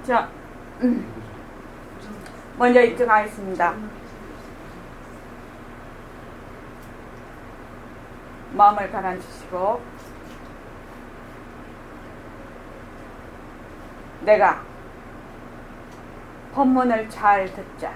자, 먼저 입증하겠습니다. 마음을 가라앉히시고, 내가 법문을 잘 듣자.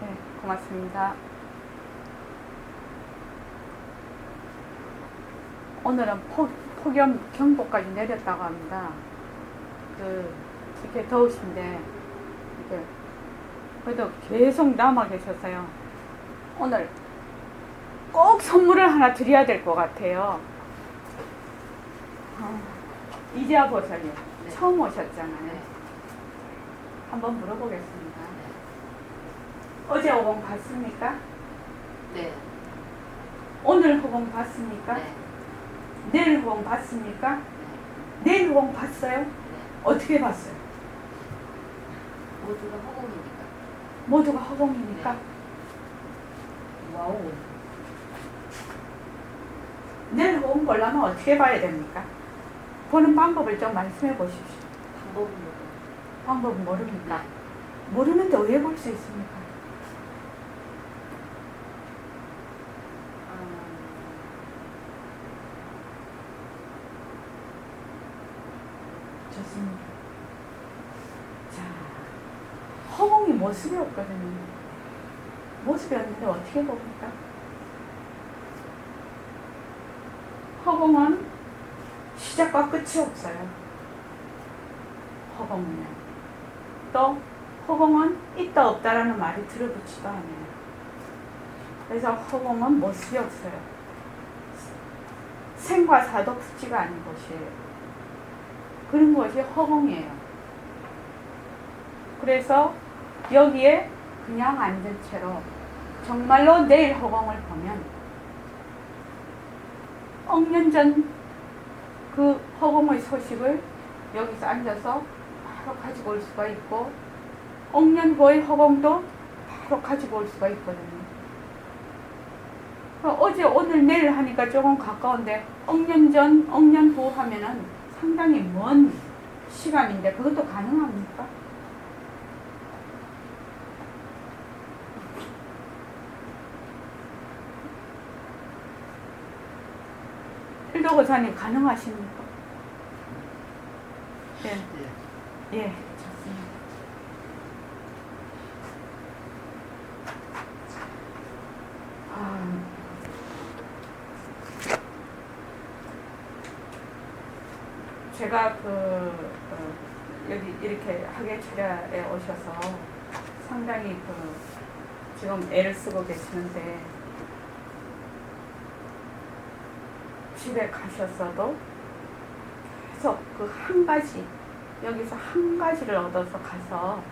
네, 고맙습니다. 오늘은 폭염 경보까지 내렸다고 합니다. 이렇게 더우신데, 이렇게 그래도 계속 남아 계셔서요. 오늘 꼭 선물을 하나 드려야 될 것 같아요. 이재아 보살님, 네. 처음 오셨잖아요. 네. 한번 물어보겠습니다. 어제 호봉 봤습니까? 네. 오늘 호봉 봤습니까? 네. 내일 호봉 봤습니까? 네. 내일 호봉 봤어요? 네. 어떻게 봤어요? 모두가 허공이니까. 모두가 허공이니까? 네. 와우. 내일 호봉 보려면 어떻게 봐야 됩니까? 보는 방법을 좀 말씀해 보십시오. 방법은 모르고. 방법은 모릅니까? 네. 모르는데 왜 볼 수 있습니까? 좋습니다. 자, 허공이 모습이 없거든요. 모습이 없는데 어떻게 봅니까? 허공은 시작과 끝이 없어요. 허공은요. 또 허공은 있다 없다라는 말이 들어붙지도 않아요. 그래서 허공은 모습이 없어요. 생과 사도 붙지가 않은 곳이에요. 그런 것이 허공이에요. 그래서 여기에 그냥 앉은 채로 정말로 내일 허공을 보면 억년 전 그 허공의 소식을 여기서 앉아서 바로 가지고 올 수가 있고, 억년 후의 허공도 바로 가지고 올 수가 있거든요. 어제 오늘 내일 하니까 조금 가까운데 억년 전 억년 후 하면은 상당히 먼 시간인데 그것도 가능합니까? 일도고사님 가능하십니까? 네. 네. 예, 좋습니다. 제가 여기 이렇게 학예 차례에 오셔서 상당히 지금 애를 쓰고 계시는데, 집에 가셨어도 계속 그 한 가지, 여기서 한 가지를 얻어서 가서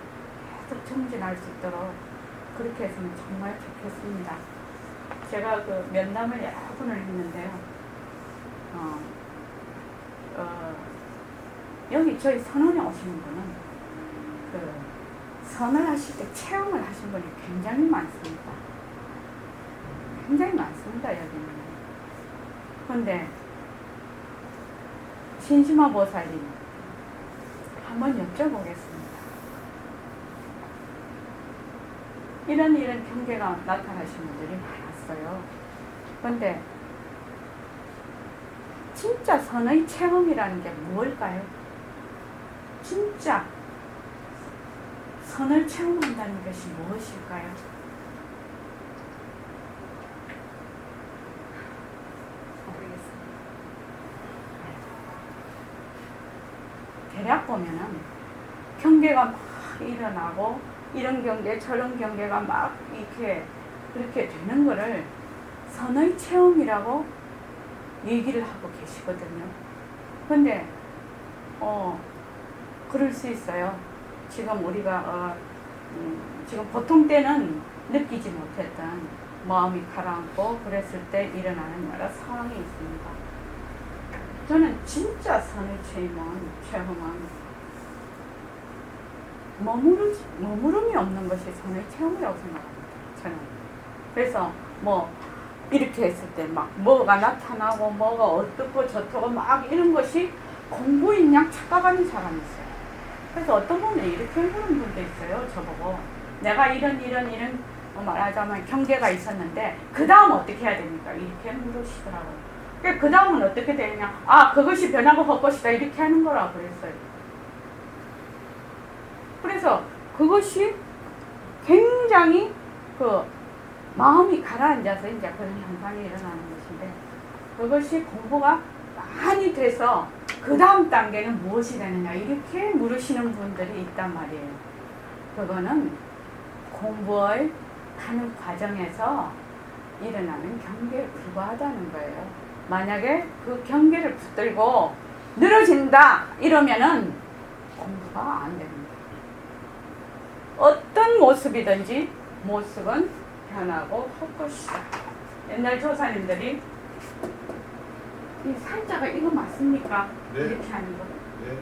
계속 정진할 수 있도록 그렇게 했으면 정말 좋겠습니다. 제가 면담을 여러 분을 했는데요. 여기 저희 선원에 오시는 분은 선을 하실 때 체험을 하신 분이 굉장히 많습니다. 굉장히 많습니다, 여기는. 그런데 신심화 보살님 한번 여쭤보겠습니다. 이런 경계가 나타나시는 분들이 많았어요. 그런데 진짜 선의 체험이라는 게 무엇일까요? 진짜 선을 체험한다는 것이 무엇일까요? 대략 보면은 경계가 막 일어나고 이런 경계 저런 경계가 막 이렇게 그렇게 되는 거를 선의 체험이라고 얘기를 하고 계시거든요. 근데 그럴 수 있어요. 지금 우리가 지금 보통 때는 느끼지 못했던 마음이 가라앉고 그랬을 때 일어나는 여러 상황이 있습니다. 저는 진짜 선의 체험은 머무름이 없는 것이 선의 체험이라고 생각합니다. 저는. 그래서 뭐 이렇게 했을 때 막 뭐가 나타나고 뭐가 어떻고 저떻고 막 이런 것이 공부인 양 착각하는 사람이 있어요. 그래서 어떤 분은 이렇게 물은 분도 있어요. 저보고 내가 이런 말하자면 경계가 있었는데 그 다음 어떻게 해야 됩니까? 이렇게 물으시더라고요. 그 다음은 어떻게 되느냐? 그것이 변하고 헛것이다 이렇게 하는 거라 그랬어요. 그래서 그것이 굉장히 마음이 가라앉아서 이제 그런 현상이 일어나는 것인데 그것이 공부가 많이 돼서 그 다음 단계는 무엇이 되느냐 이렇게 물으시는 분들이 있단 말이에요. 그거는 공부를 하는 과정에서 일어나는 경계에 불과하다는 거예요. 만약에 그 경계를 붙들고 늘어진다 이러면은 공부가 안 됩니다. 어떤 모습이든지 모습은 변하고 헛것이다. 옛날 조사님들이 이 살자가 이거 맞습니까? 네. 이렇게 하는 거. 네.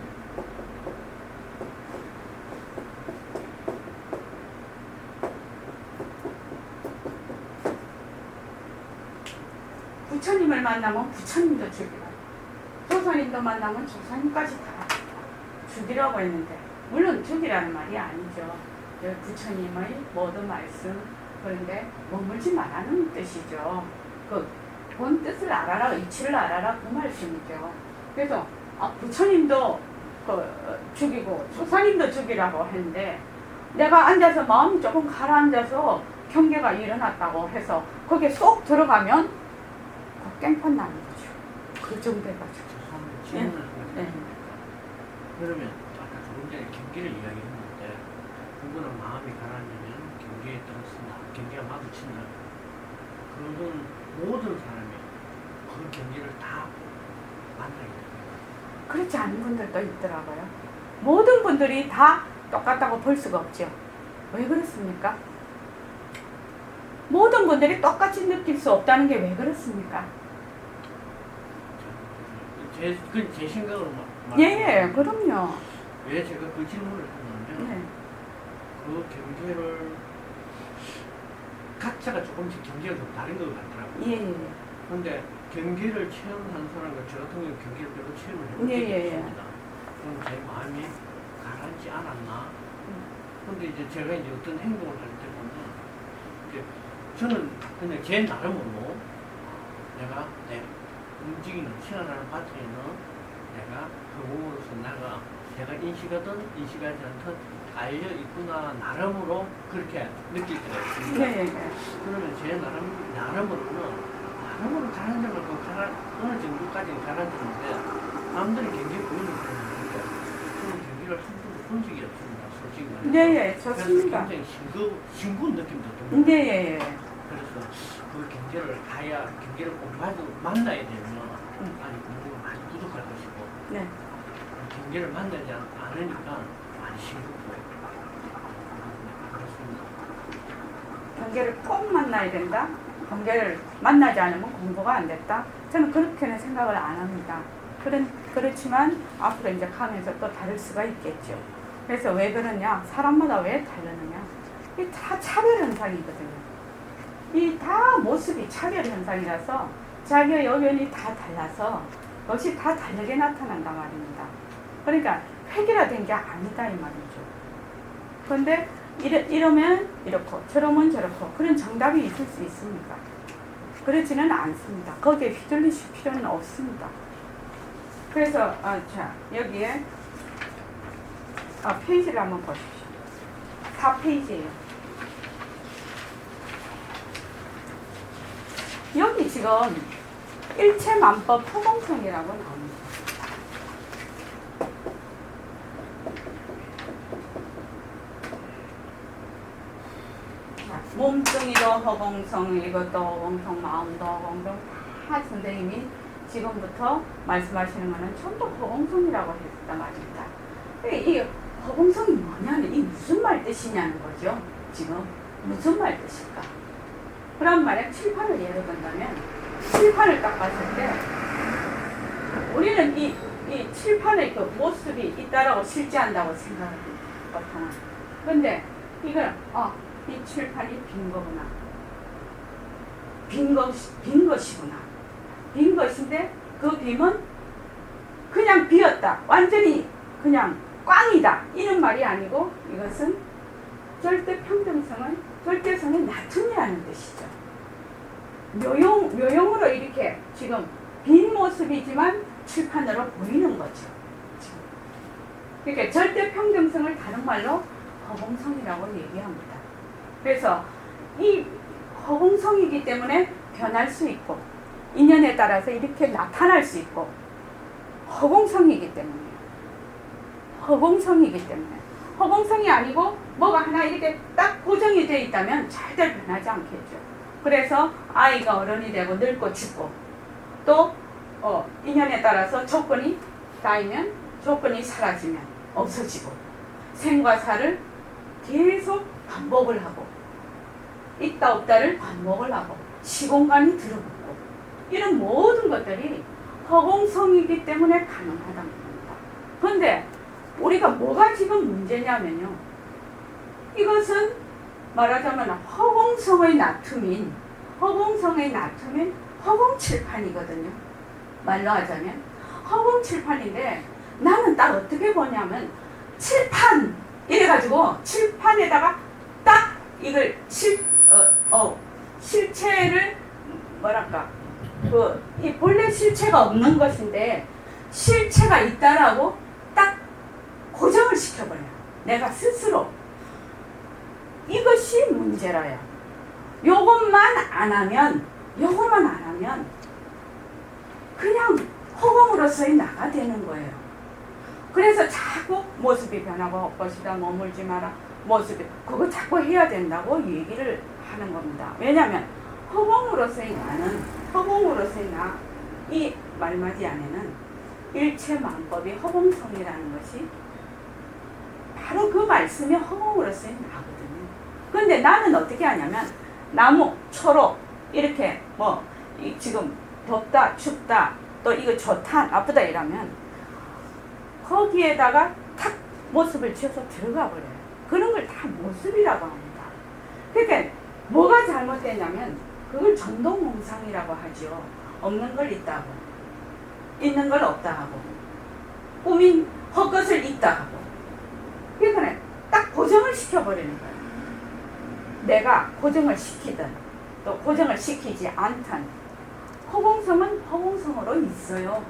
부처님을 만나면 부처님도 죽이라. 조사님도 만나면 조사님까지 다 죽이라고 했는데 물론 죽이라는 말이 아니죠. 부처님의 모든 말씀 그런데 머물지 말라는 뜻이죠. 본 뜻을 알아라, 이치를 알아라 그 말씀이죠. 그래서 부처님도 죽이고 조사님도 죽이라고 했는데 내가 앉아서 마음이 조금 가라앉아서 경계가 일어났다고 해서 거기에 쏙 들어가면 깽판 나는 거죠. 그 정도 해가지고. 질문을 네. 하나 그러면 아까 조금 전에 경계를 이야기했는데 그거는 마음이 가라앉으면 경계에 떨어진다. 경계가 마주친다. 그러던 모든 사람이 그 경계를 다 만나게 됩니다. 그렇지 않은 분들도 있더라고요. 모든 분들이 다 똑같다고 볼 수가 없죠. 왜 그렇습니까? 모든 분들이 똑같이 느낄 수 없다는 게 왜 그렇습니까? 제 생각으로 예, 그럼요. 왜 제가 그 질문을 했냐면 네. 그 경계를 각자가 조금씩 경계가 좀 다른 것 같더라고요. 예. 그런데 경계를 체험한 사람과 저 같은 경우 경계를 별로 체험을 해본 적이 예. 없습니다. 그럼 제 마음이 가라앉지 않았나? 근데 이제 제가 이제 어떤 행동을 할 때 보면 이제 저는 그냥 제 나름으로 내가 내 움직이는 시간하는 바탕에는 내가 그 몸으로서 내가 인식하든 인식하지 않든 알려 있구나 나름으로 그렇게 느낄 때가 있습니다. 네. 그러면 제 나름으로는 가라앉아가지고 어느 정도까지는 가라앉았는데 남들이 경기 보이는 거는데 저는 경기를 한 번도 본 적이 없습니다. 솔직히 말해서. 네, 좋습니다. 그래서 굉장히 싱거운 느낌도 듭니다. 네. 그래서 그 경계를 가야 경계를 꼭 만나야 되면 아니 공부가 많이 부족할 것이고 네. 경계를 만나지 않으니까 많이 싱겁고 그렇습니다. 경계를 꼭 만나야 된다. 경계를 만나지 않으면 공부가 안 됐다. 저는 그렇게는 생각을 안 합니다. 그렇지만 앞으로 이제 가면서 또 다를 수가 있겠죠. 그래서 왜 그러냐? 사람마다 왜 다르느냐? 이 다 차별 현상이거든요. 이 다 모습이 차별 현상이라서 자기의 여견이 다 달라서 그것이 다 다르게 나타난단 말입니다. 그러니까 획일화된 게 아니다 이 말이죠. 그런데 이러면 이렇고 저러면 저렇고 그런 정답이 있을 수 있습니까? 그렇지는 않습니다. 거기에 휘둘리실 필요는 없습니다. 그래서 자 여기에 페이지를 한번 보십시오. 4페이지예요. 여기 지금 일체만법 토공성이라고 나옵니다. 몸뚱이도 허공성, 이것도 허공성, 마음도 허공성, 다 선생님이 지금부터 말씀하시는 거는 전부 허공성이라고 했단 말입니다. 이 허공성이 뭐냐면 이 무슨 말 뜻이냐는 거죠. 지금 무슨 말 뜻일까? 그럼 만약 칠판을 예를 든다면 칠판을 딱 봤을 때 우리는 이 칠판의 그 모습이 있다라고 실제한다고 생각합니다. 보통은. 근데 이건 이 칠판이 빈 거구나. 빈 것이구나. 빈 것인데 그 빈은 그냥 비었다. 완전히 그냥 꽝이다. 이런 말이 아니고 이것은 절대 평등성은 절대성의 나툼이라는 뜻이죠. 묘용으로 이렇게 지금 빈 모습이지만 칠판으로 보이는 거죠. 그러니까 절대 평등성을 다른 말로 허공성이라고 얘기합니다. 그래서 이 허공성이기 때문에 변할 수 있고 인연에 따라서 이렇게 나타날 수 있고 허공성이기 때문에 허공성이 아니고 뭐가 하나 이렇게 딱 고정이 되어 있다면 절대 변하지 않겠죠. 그래서 아이가 어른이 되고 늙고 죽고 또 인연에 따라서 조건이 쌓이면 조건이 사라지면 없어지고 생과 사를 계속 반복을 하고 있다 없다를 반복을 하고 시공간이 들어붙고 이런 모든 것들이 허공성이기 때문에 가능하다는 겁니다. 그런데 우리가 뭐가 지금 문제냐면요. 이것은 말하자면 허공성의 나툼인 허공칠판이거든요. 말로 하자면 허공칠판인데 나는 딱 어떻게 보냐면 칠판 이래가지고 칠판에다가 딱 이걸 실체를 뭐랄까 이 본래 실체가 없는 것인데 실체가 있다라고 딱 고정을 시켜버려요. 내가 스스로. 이것이 문제라요. 요것만 안 하면 그냥 허공으로서의 나가 되는 거예요. 그래서 자꾸 모습이 변하고 헛것이다 머물지 마라 모습이 그거 자꾸 해야 된다고 얘기를 하는 겁니다. 왜냐하면 허공으로서의 나 이 말맞이 안에는 일체만법이 허공성이라는 것이 바로 그 말씀이 허공으로서의 나거든요. 근데 나는 어떻게 하냐면 나무, 초록 이렇게 지금 덥다 춥다 또 이거 좋다 나쁘다 이러면 거기에다가 탁 모습을 지어서 들어가 버려요. 그런 걸 다 모습이라고 합니다. 그러니까 뭐가 잘못되냐면 그걸 전동몽상이라고 하죠. 없는 걸 있다 하고 있는 걸 없다 하고 꾸민 헛것을 있다 하고 그러니까 딱 고정을 시켜버리는 거예요. 내가 고정을 시키든 또 고정을 시키지 않든 허공성은 허공성으로 있어요.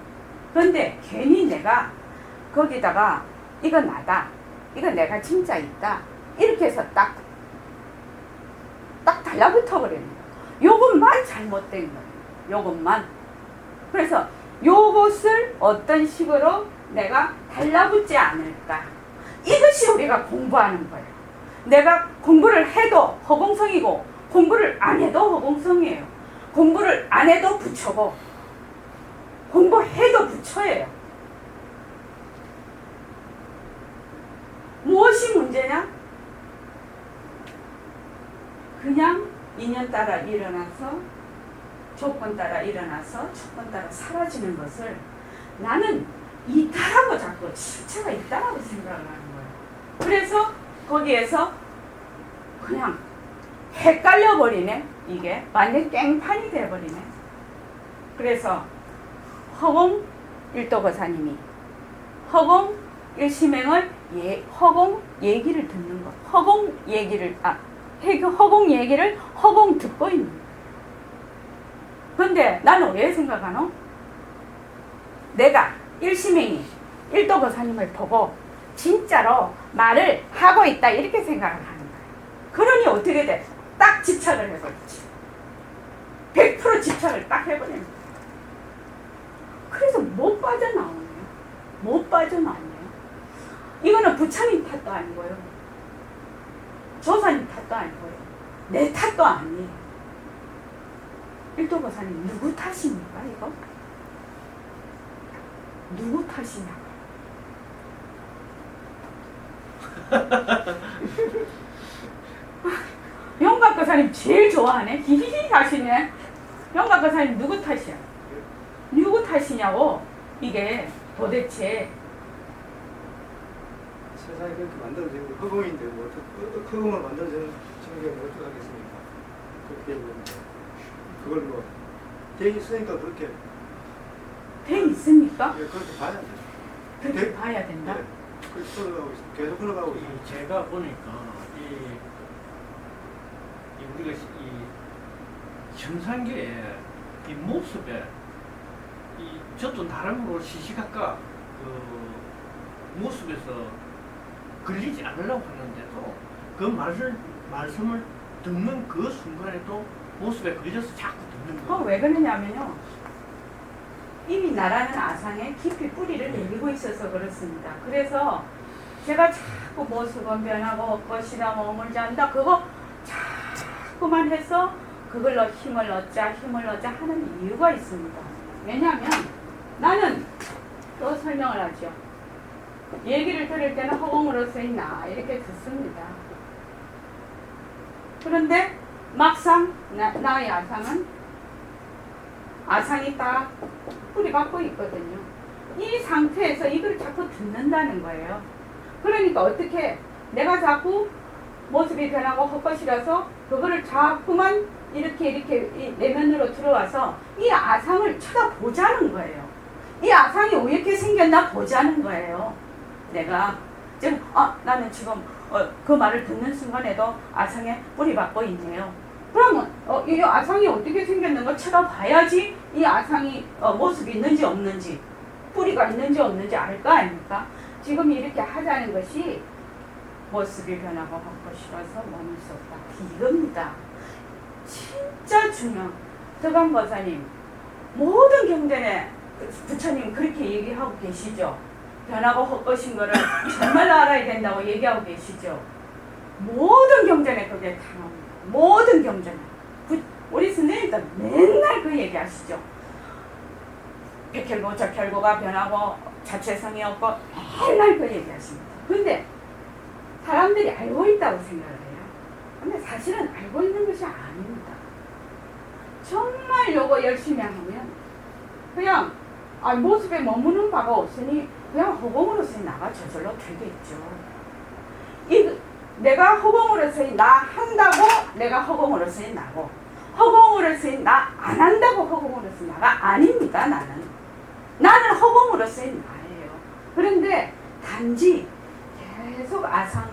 그런데 괜히 내가 거기다가 이거 나다 이거 내가 진짜 있다 이렇게 해서 딱 달라붙어 버리는 거예요. 요것만 잘못된 거예요. 요것만. 그래서 요것을 어떤 식으로 내가 달라붙지 않을까 이것이 우리가 공부하는 거예요. 내가 공부를 해도 허공성이고 공부를 안 해도 허공성이에요. 공부를 안 해도 부처고 공부해도 부처예요. 무엇이 문제냐? 그냥 인연 따라 일어나서 조건 따라 일어나서 조건 따라 사라지는 것을 나는 있다라고 자꾸 실체가 있다라고 생각을 하는 거예요. 그래서 거기에서 그냥 헷갈려 버리네. 이게 완전 깽판이 돼버리네. 그래서 허공 일도거사님이 허공 일심행을 허공 얘기를 듣는 거. 허공 얘기를 허공 듣고 있는 거예요. 근데 나는 왜 생각하노? 내가 일심행이 일도거사님을 보고 진짜로 말을 하고 있다 이렇게 생각을 하는 거예요. 그러니 어떻게 돼? 딱 집착을 해버리지. 100% 집착을 딱 해버리는 거예요. 그래서 못 빠져나오네요. 못 빠져나오네요. 이거는 부처님 탓도 아니고요. 조사님 탓도 아니고요. 내 탓도 아니에요. 일도보사님 누구 탓입니까 이거? 누구 탓이냐고. 영각거사님 제일 좋아하네. 히히히 하시네. 영각거사님 누구 탓이야? 누구 탓이냐고. 이게 도대체 세상에 그렇게 만들어진 게 허공인데 뭐 허공을 만들어지는 게 어떡하겠습니까? 그렇게 보면 그걸 뭐 돼 있으니까 그렇게 돼 있습니까? 예, 그렇게 봐야 돼. 그렇게 봐야 된다. 예, 그렇게 흘러가고 있어. 계속 흘러가고 있어. 이 제가 보니까 이 우리가 이 정상교의 이 모습에 이 저도 나름으로 시시각각 그 모습에서 걸리지 않으려고 하는데도 그 말씀을 듣는 그 순간에도 모습에 걸려서 자꾸 듣는 그거 거예요. 왜 그러냐면요. 이미 나라는 아상에 깊이 뿌리를 내리고 있어서 그렇습니다. 그래서 제가 자꾸 모습은 변하고 것이나 머물지 않는다. 그거 자꾸만 해서 그걸로 힘을 얻자 하는 이유가 있습니다. 왜냐하면 나는 또 설명을 하죠. 얘기를 들을 때는 허공으로서의 나 이렇게 듣습니다. 그런데 막상 나의 아상이 딱 뿌리 박고 있거든요. 이 상태에서 이걸 자꾸 듣는다는 거예요. 그러니까 어떻게 내가 자꾸 모습이 변하고 헛것이라서 그거를 자꾸만 이렇게 내면으로 들어와서 이 아상을 쳐다보자는 거예요. 이 아상이 왜 이렇게 생겼나 보자는 거예요. 내가 지금 나는 지금 그 말을 듣는 순간에도 아상에 뿌리 박고 있네요. 그러면 이 아상이 어떻게 생겼는가 쳐다봐야지 이 아상이 모습이 있는지 없는지 뿌리가 있는지 없는지 알 거 아닙니까? 지금 이렇게 하자는 것이 모습이 변하고 헛것이라서 머물 수 없다. 이겁니다. 진짜 중요한 덕암보사님 모든 경전에 부처님 그렇게 얘기하고 계시죠. 변하고 헛것인 거를 정말 알아야 된다고 얘기하고 계시죠. 모든 경전에 그게 다 나옵니다. 모든 경전에. 우리 스님도 맨날 그 얘기하시죠. 백혈고 적혈고가 변하고 자체성이 없고 맨날 그 얘기하십니다. 근데 사람들이 알고 있다고 생각을 해요. 근데 사실은 알고 있는 것이 아닙니다. 정말 요거 열심히 하면 그냥 모습에 머무는 바가 없으니 그냥 허공으로서의 나가 저절로 되겠죠. 내가 허공으로서의 나 한다고 내가 허공으로서의 나고 허공으로서의 나 안 한다고 허공으로서의 나가 아닙니다. 나는 허공으로서의 나예요. 그런데 단지 계속 아상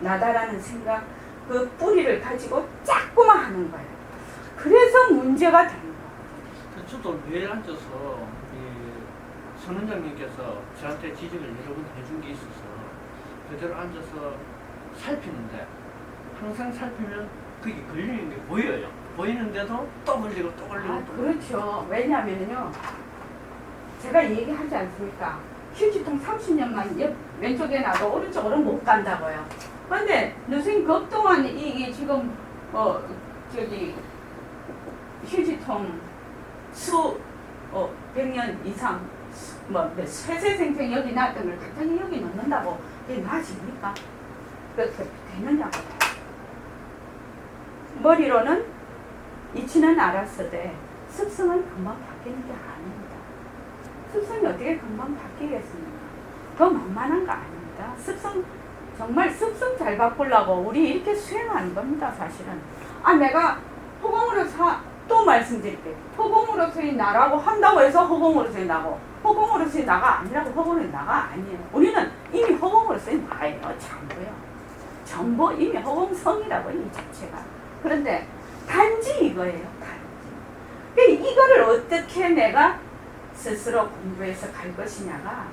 나다라는 생각 그 뿌리를 가지고 자꾸만 하는 거예요. 그래서 문제가 되는 거예요. 저도 매일 앉아서 이 선원장님께서 저한테 지적을 여러 번 해준 게 있어서 그대로 앉아서 살피는데 항상 살피면 그게 걸리는 게 보여요. 보이는데도 또 걸리고 또 걸리고 또 그렇죠. 왜냐하면요. 제가 얘기하지 않습니까? 휴지통 30년만 왼쪽에 놔도 오른쪽으로 못 간다고요. 그런데 선생님 그동안 이게 지금 휴지통 100년 이상 세세생생 여기 놨던 걸 갑자기 여기 넣는다고 그게 나아집니까? 그렇게 되느냐고. 머리로는 이치는 알았으되 습성은 금방 바뀌는 게 아닙니다. 습성이 어떻게 금방 바뀌겠습니까? 더 만만한 거 아닙니다. 정말 습성 잘 바꾸려고 우리 이렇게 수행하는 겁니다. 사실은. 내가 허공으로 또 말씀드릴게요. 허공으로서의 나라고 한다고 해서 허공으로서의 나고 허공으로서의 나가 아니라고 허공으로서의 나가 아니에요. 우리는 이미 허공으로서의 나예요. 전부 이미 허공성이라고 이 자체가. 그런데 단지 이거예요. 단지. 이거를 어떻게 내가 스스로 공부해서 갈 것이냐가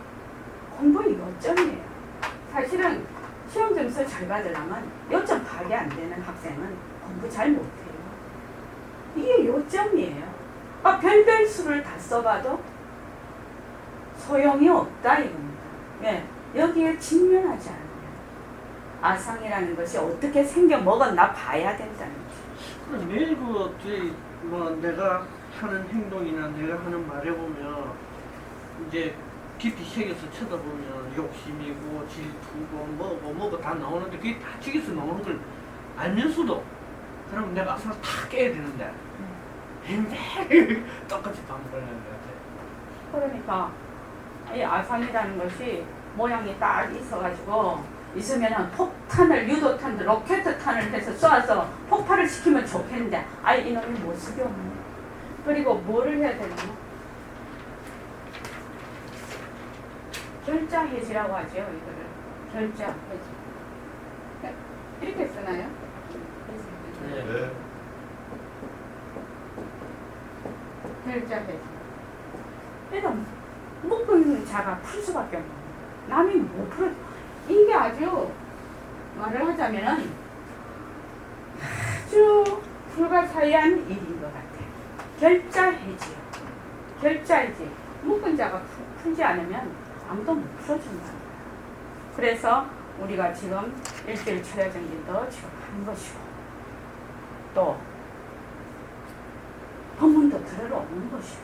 공부의 요점이에요. 사실은 시험 점수 잘 받으려면 요점 파악이 안 되는 학생은 공부 잘 못해요. 이게 요점이에요. 별별 수를 다 써봐도 소용이 없다 이겁니다. 예, 여기에 직면하지 않으면. 아상이라는 것이 어떻게 생겨 먹었나 봐야 된다는 거지. 그럼 매일 그 저희 뭐 내가 하는 행동이나 내가 하는 말에 보면 이제 깊이 새겨서 쳐다보면 욕심이고 질투고 뭐고 다 나오는데 그게 다 책에서 나오는 걸 알면서도 그럼 내가 앞으로 다 깨야 되는데 매일 똑같이 반복하는 것 같아. 그러니까 이 아상이라는 것이 모양이 딱 있어가지고 있으면은 폭탄을 유도탄, 로켓탄을 해서 쏴서 폭발을 시키면 좋겠는데 아예 이놈이 모습이 없네. 그리고 뭐를 해야 되나? 결자해지라고 하죠. 이거를 결자해지. 이렇게 쓰나요? 네. 결자해지. 이런 묶고 있는 자가 풀 수밖에 없는 거예요. 남이 못 풀어. 이게 아주 말을 하자면은 아주 불가사의한 일인 것 같아요. 결자해지요. 결자해지. 묶은 자가 풀지 않으면 아무도 못 풀어준다는 거예요. 그래서 우리가 지금 일주일 철야정기도 지금 하는 것이고 또 법문도 들으러 오는 것이고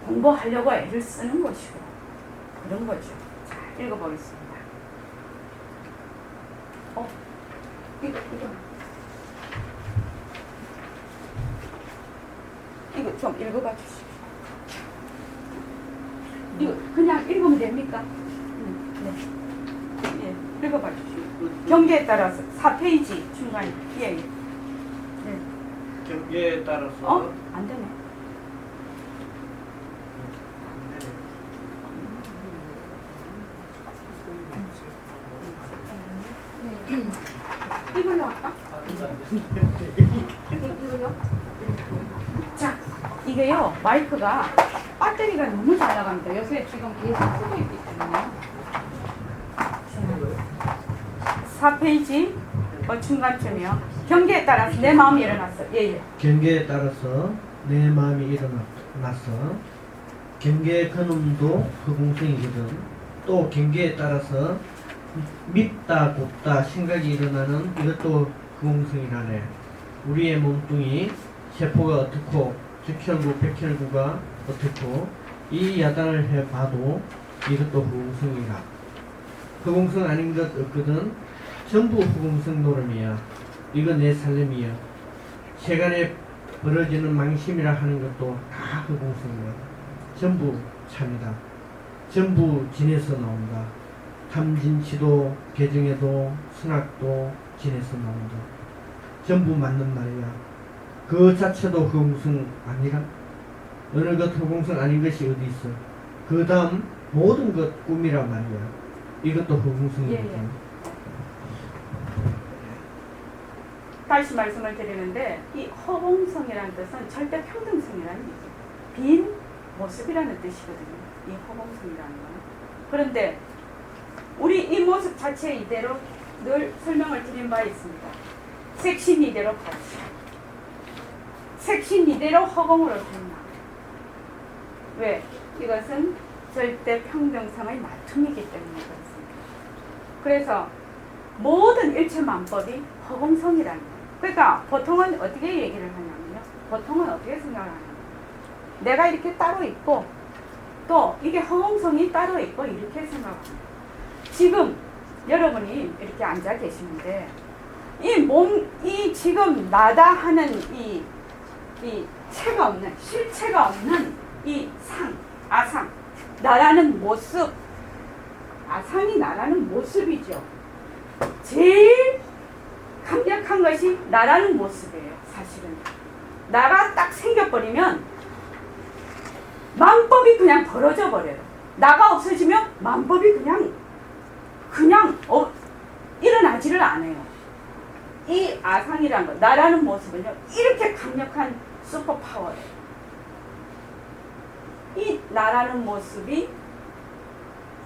공부하려고 애를 쓰는 것이고 그런 거죠. 자, 읽어보겠습니다. 이거 좀 읽어봐 주시오. 이거 그냥 읽으면 됩니까? 네. 예, 읽어봐 주시오. 경계에 따라서 4페이지 중간에. 예. 네. 경계에 따라서 안 되네. 이걸로 할까? 이걸로? 자, 이게요, 마이크가 배터리가 너무 잘 나갑니다. 요새 지금 계속 쓰고 있기 때문에. 4페이지 중간쯤이요. 경계에 따라서 내 마음이 일어났어. 예. 경계에 따라서 내 마음이 일어났어. 경계의 근음도 허공성이거든. 또 경계에 따라서 밉다 곱다 생각이 일어나는 이것도 허공성이라네. 우리의 몸뚱이 세포가 어떻고 적혈구 백혈구가 어떻고 이 야단을 해봐도 이것도 허공성이라. 허공성 아닌 것 없거든. 전부 허공성 노름이야. 이거 내 살림이야. 세간에 벌어지는 망심이라 하는 것도 다 허공성이야. 전부 참이다. 전부 진에서 나온다. 탐진치도 개정에도 순학도 진에서 나온다. 전부 맞는 말이야. 그 자체도 허공성 아니라? 어느 것 허공성 아닌 것이 어디 있어? 그 다음 모든 것 꿈이란 말이야. 이것도 허공성이거든. 예. 다시 말씀을 드리는데 이 허공성이라는 뜻은 절대 평등성이라는 얘기죠. 빈 모습이라는 뜻이거든요. 이 허공성이라는 건. 그런데 우리 이 모습 자체 이대로 늘 설명을 드린 바 있습니다. 색신 이대로 가지. 색신 이대로 허공으로 된다. 왜? 이것은 절대 평등성의 나툼이기 때문에 그렇습니다. 그래서 모든 일체만법이 허공성이라는 거예요. 그러니까 보통은 어떻게 얘기를 하냐면요. 보통은 어떻게 생각을 하냐면 내가 이렇게 따로 있고 또 이게 허공성이 따로 있고 이렇게 생각합니다. 지금 여러분이 이렇게 앉아 계시는데 이 지금 나다 하는 이 체가 없는 실체가 없는 이 아상 나라는 모습 아상이 나라는 모습이죠. 제일 강력한 것이 나라는 모습이에요. 사실은 나가 딱 생겨버리면 만법이 그냥 벌어져 버려요. 나가 없어지면 만법이 그냥 일어나지를 않아요. 이 아상이라는 것, 나라는 모습은요, 이렇게 강력한 슈퍼파워예요. 이 나라는 모습이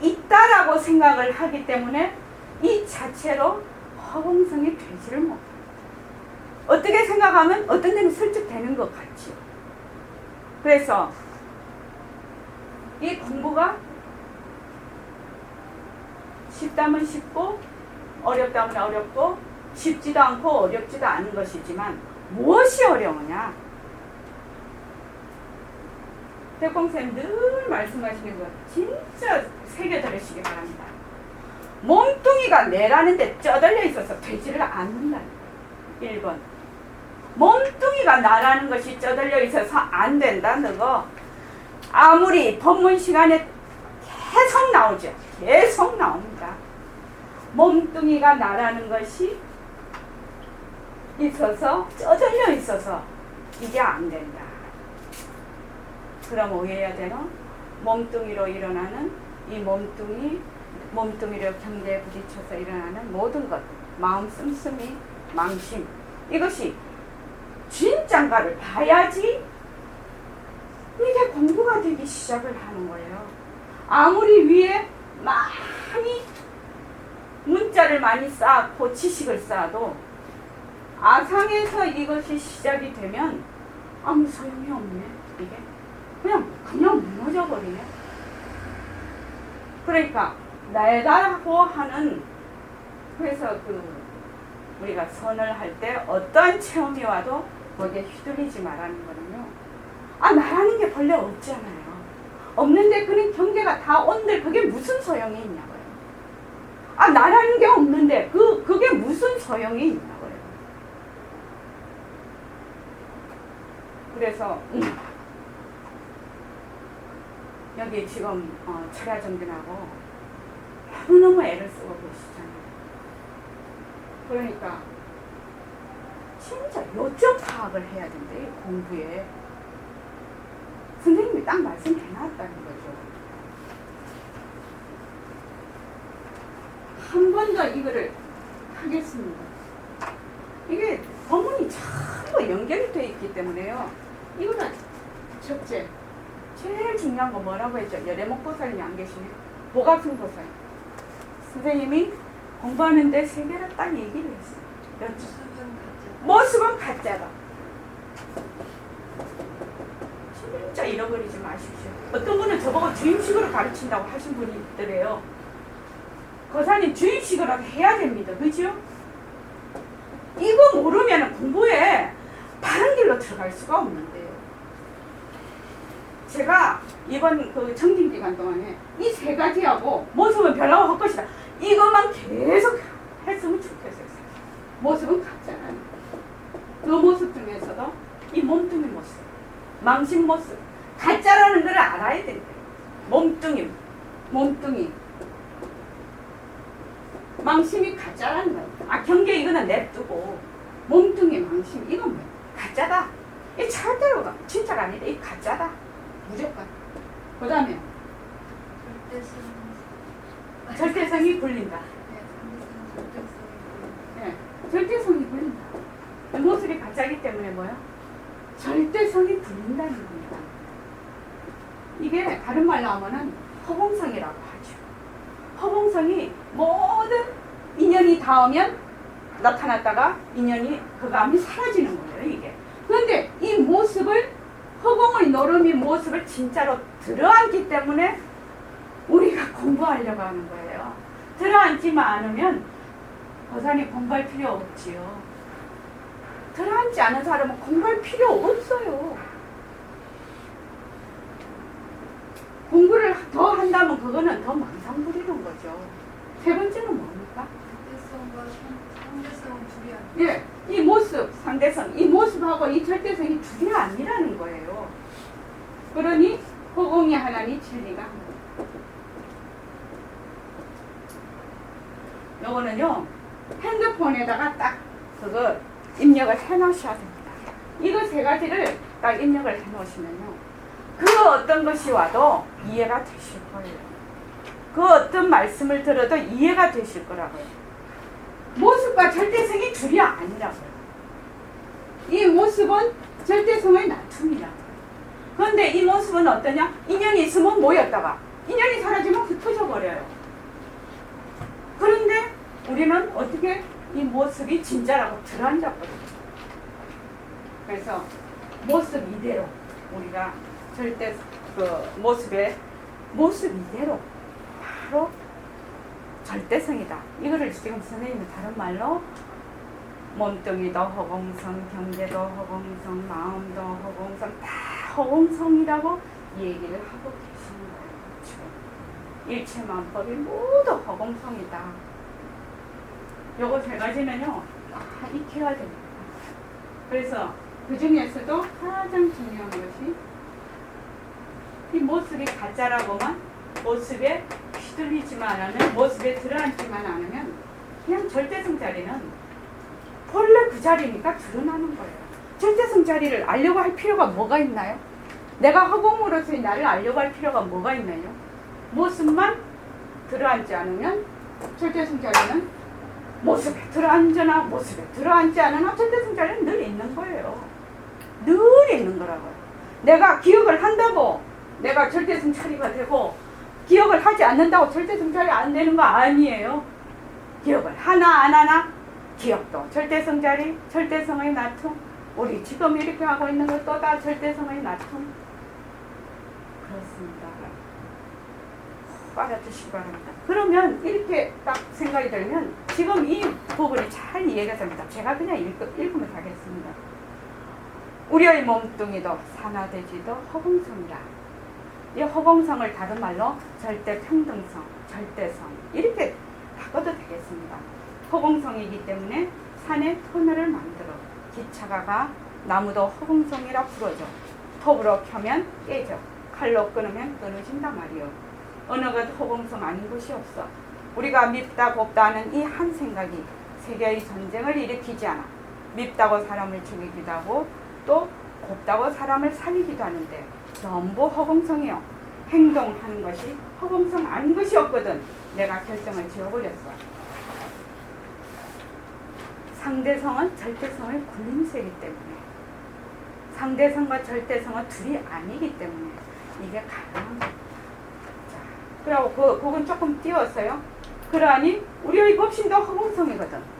있다라고 생각을 하기 때문에 이 자체로 허공성이 되지를 못합니다. 어떻게 생각하면 어떤 데는 설득되는 것 같지요. 그래서 이 공부가 쉽다면 쉽고 어렵다면 어렵고 쉽지도 않고 어렵지도 않은 것이지만 무엇이 어려우냐? 백공쌤 늘 말씀하시는 거 진짜 새겨들으시기 바랍니다. 몸뚱이가 내라는데 쩌들려 있어서 되지를 않는다. 1번. 몸뚱이가 나라는 것이 쩌들려 있어서 안 된다. 너거 아무리 법문 시간에 계속 나오죠. 계속 나옵니다. 몸뚱이가 나라는 것이 있어서 쩌들려 있어서 이게 안 된다. 그럼 오해해야 되나? 몸뚱이로 일어나는 이 몸뚱이로 경계에 부딪혀서 일어나는 모든 것, 마음 씀씀이, 망심, 이것이 진짠가를 봐야지 이게 공부가 되기 시작을 하는 거예요. 아무리 위에 많이 문자를 많이 쌓고 지식을 쌓아도 아상에서 이것이 시작이 되면 아무 소용이 없네. 이게 그냥 무너져 버리네. 그러니까 내가라고 하는, 그래서 우리가 선을 할 때 어떠한 체험이 와도 거기에 휘둘리지 말라는 거는요. 나라는 게 본래 없잖아요. 없는데 그런 경계가 다 온들 그게 무슨 소용이 있냐고요. 나라는 게 없는데 그게 무슨 소용이 있냐고요. 그래서 여기 지금 철야정진하고 너무너무 애를 쓰고 계시잖아요. 그러니까 진짜 요점 파악을 해야 된대. 공부에 선생님이 딱 말씀해놨다는 거죠. 한 번 더 이거를 하겠습니다. 이게 법문이 전부 연결이 되어 있기 때문에요. 이거는 첫째, 제일 중요한 거 뭐라고 했죠? 여대목보살이 안 계시네. 보각승보살. 선생님이 공부하는데 세 개를 딱 얘기를 했어요. 모습은 가짜다. 진짜 잃어버리지 마십시오. 어떤 분은 저보고 주임식으로 가르친다고 하신 분이 있더래요. 거사님 주임식으로 해야 됩니다. 그죠? 이거 모르면 공부에 바른 길로 들어갈 수가 없는데요. 제가 이번 정진기간 동안에 이 세 가지하고 모습은 변화가 할 것이다. 이것만 계속 했으면 좋겠어요. 모습은 가짜라는 그 모습 중에서도 이 몸뚱이 모습, 망신 모습, 가짜라는 걸 알아야 된대요. 몸뚱이, 망심이 가짜라는 거예요. 경계 이거는 냅두고 몸뚱이, 망심 이건 뭐야? 가짜다. 이 절대로 진짜가 아니다. 이 가짜다. 무조건. 그 다음에 절대성이 불린다. 네, 절대성이 불린다. 이 모습이 가짜이기 때문에 뭐야? 절대성이 불린다는 겁니다. 이게 다른 말로 하면은 허공성이라고 하죠. 허공성이 모든 인연이 닿으면 나타났다가 인연이 그감이 사라지는 거예요. 이게. 그런데 이 모습을 허공의 노름이 모습을 진짜로 들어앉기 때문에 우리가 공부하려고 하는 거예요. 들어앉지만 않으면 거사님 공부할 필요 없지요. 들어앉지 않은 사람은 공부할 필요 없어요. 공부를 더 한다면 그거는 더 망상 부리는 거죠. 세 번째는 뭡니까? 상대성과 상대성은 둘이 아니에요. 예, 이 모습, 상대성, 이 모습하고 이 절대성이 둘이 아니라는 거예요. 그러니 허공이 하나니 진리가 하나. 요거는요, 핸드폰에다가 딱 그거 입력을 해 놓으셔야 됩니다. 이거 세 가지를 딱 입력을 해 놓으시면요, 그 어떤 것이 와도 이해가 되실 거예요. 그 어떤 말씀을 들어도 이해가 되실 거라고요. 모습과 절대성이 둘이 아니라고요. 이 모습은 절대성의 나툼이라고요. 그런데 이 모습은 어떠냐? 인연이 있으면 모였다가 인연이 사라지면 흩어져 버려요. 그런데 우리는 어떻게 이 모습이 진짜라고 들어앉았거든요. 그래서 모습 이대로 우리가 절대 모습 이대로 바로 절대성이다. 이거를 지금 선생님은 다른 말로 몸뚱이도 허공성, 경계도 허공성, 마음도 허공성, 다 허공성이라고 얘기를 하고 계시는 거예요. 지금 일체만법이 모두 허공성이다. 요거 세 가지는요 다 익혀야 됩니다. 그래서 그 중에서도 가장 중요한 것이 이 모습이 가짜라고만 모습에 휘둘리지만 않으면, 모습에 들어앉지만 않으면 그냥 절대성 자리는 본래 그 자리니까 드러나는 거예요. 절대성 자리를 알려고 할 필요가 뭐가 있나요? 내가 허공으로서의 나를 알려고 할 필요가 뭐가 있나요? 모습만 들어앉지 않으면 절대성 자리는 모습에 들어앉거나 모습에 들어앉지 않으나 절대성 자리는 늘 있는 거예요. 늘 있는 거라고요. 내가 기억을 한다고 내가 절대성 자리가 되고 기억을 하지 않는다고 절대성 자리 안 되는 거 아니에요. 기억을 하나 안 하나 기억도 절대성 자리, 절대성의 나툼. 우리 지금 이렇게 하고 있는 것도 다 절대성의 나툼. 그렇습니다. 알아두시기 바랍니다. 그러면 이렇게 딱 생각이 들면 지금 이 부분이 잘 이해가 됩니다. 제가 그냥 읽으면 가겠습니다. 우리의 몸뚱이도 산화되지도 허공성이라. 이 허공성을 다른 말로 절대평등성, 절대성 이렇게 바꿔도 되겠습니다. 허공성이기 때문에 산에 터널을 만들어 기차가 가 나무도 허공성이라 부러져. 톱으로 켜면 깨져. 칼로 끊으면 끊어진단 말이요. 어느 것 허공성 아닌 것이 없어. 우리가 밉다 곱다 하는 이 한 생각이 세계의 전쟁을 일으키지 않아. 밉다고 사람을 죽이기도 하고 또 곱다고 사람을 살리기도 하는데 전부 허공성이요. 행동하는 것이 허공성 아닌 것이 없거든. 내가 결정을 지어버렸어. 상대성은 절대성의 굴림새이기 때문에, 상대성과 절대성은 둘이 아니기 때문에 이게 가능한 겁니다. 자, 그리고 그건 조금 띄웠어요. 그러하니 우리의 법신도 허공성이거든.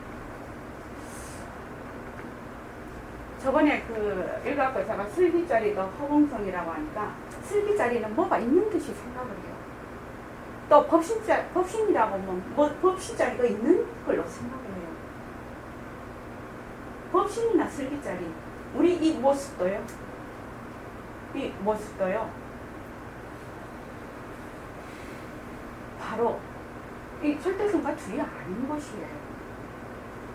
저번에 읽었고 제가 슬기자리도 허공성이라고 하니까 슬기자리는 뭐가 있는 듯이 생각을 해요. 또 법신이라고 하면 법신자리가 있는 걸로 생각을 해요. 법신이나 슬기자리, 우리 이 모습도요. 이 모습도요. 바로 이 절대성과 둘이 아닌 것이에요.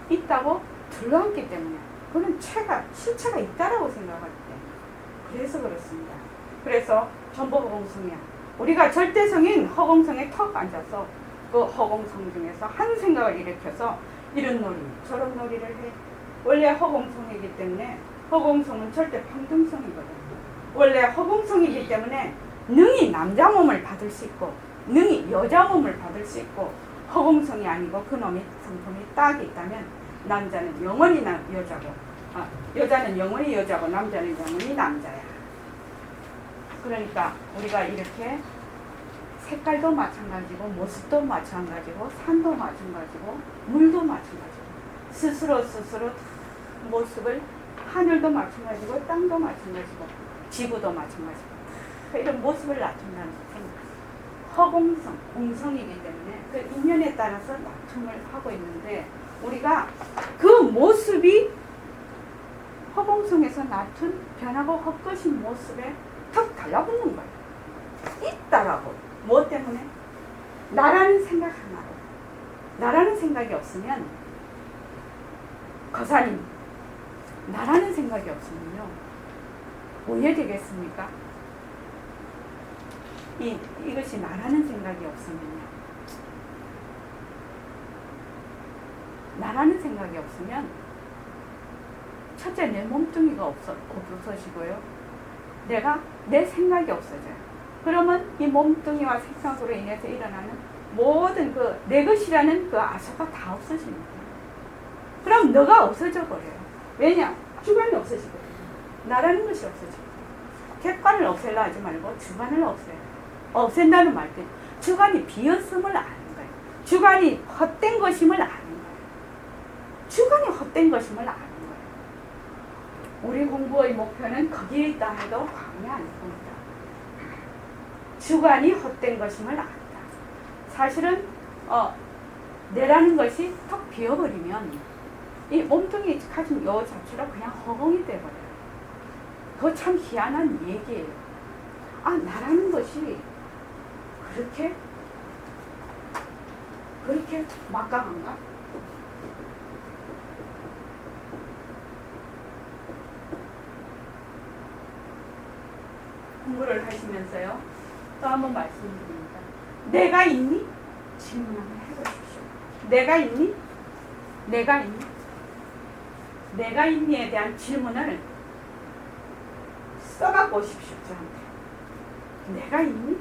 있다고 들어앉기 때문에 그는 실체가 있다라고 생각할 때 그래서 그렇습니다. 그래서 전부 허공성이야. 우리가 절대성인 허공성에 턱 앉아서 그 허공성 중에서 한 생각을 일으켜서 이런 놀이 저런 놀이를 해. 원래 허공성이기 때문에 허공성은 절대 평등성이거든요. 원래 허공성이기 때문에 능히 남자 몸을 받을 수 있고 능히 여자 몸을 받을 수 있고, 허공성이 아니고 그놈이 성품이 딱 있다면 남자는 영원히 여자고 여자는 영원히 여자고 남자는 영원히 남자야. 그러니까 우리가 이렇게 색깔도 마찬가지고 모습도 마찬가지고 산도 마찬가지고 물도 마찬가지고 스스로 모습을, 하늘도 마찬가지고 땅도 마찬가지고 지구도 마찬가지고 이런 모습을 나타낸다는 것은 허공성, 공성이기 때문에 그 인연에 따라서 나춤을 하고 있는데 우리가 그 모습이 허공성에서 나툰 변하고 헛것인 모습에 턱 달라붙는 거예요. 있다라고. 뭐 때문에? 나라는 생각 하나로. 나라는 생각이 없으면 거사님, 나라는 생각이 없으면요 뭐해야 되겠습니까? 이것이 나라는 생각이 없으면요, 나라는 생각이 없으면 첫째 내 몸뚱이가 없어지고요, 내 생각이 없어져요. 그러면 이 몸뚱이와 생각으로 인해서 일어나는 모든 내 것이라는 그 아소가 다 없어집니다. 그럼 너가 없어져 버려요. 왜냐? 주관이 없어지거든요. 나라는 것이 없어지거든요. 객관을 없애려 하지 말고 주관을 없애요. 없앤다는 말 때문에 주관이 비었음을 아는 거예요. 주관이 헛된 것임을 아는 거예요. 주관이 헛된 것임을 아는 거예요. 우리 공부의 목표는 거기에 있다 해도 과언이 아닐 겁니다. 주관이 헛된 것임을 안다. 사실은 내라는 것이 턱 비어버리면 이 몸뚱이 가진 요 자체가 그냥 허공이 돼버려요. 그거 참 희한한 얘기예요. 아, 나라는 것이 그렇게 막강한가? 공부를 하시면서요. 또 한번 말씀드립니다. 내가 있니? 질문 한번 해보십시오. 내가 있니? 내가 있니? 내가 있니에 대한 질문을 써갖고 오십시오. 저한테. 내가 있니?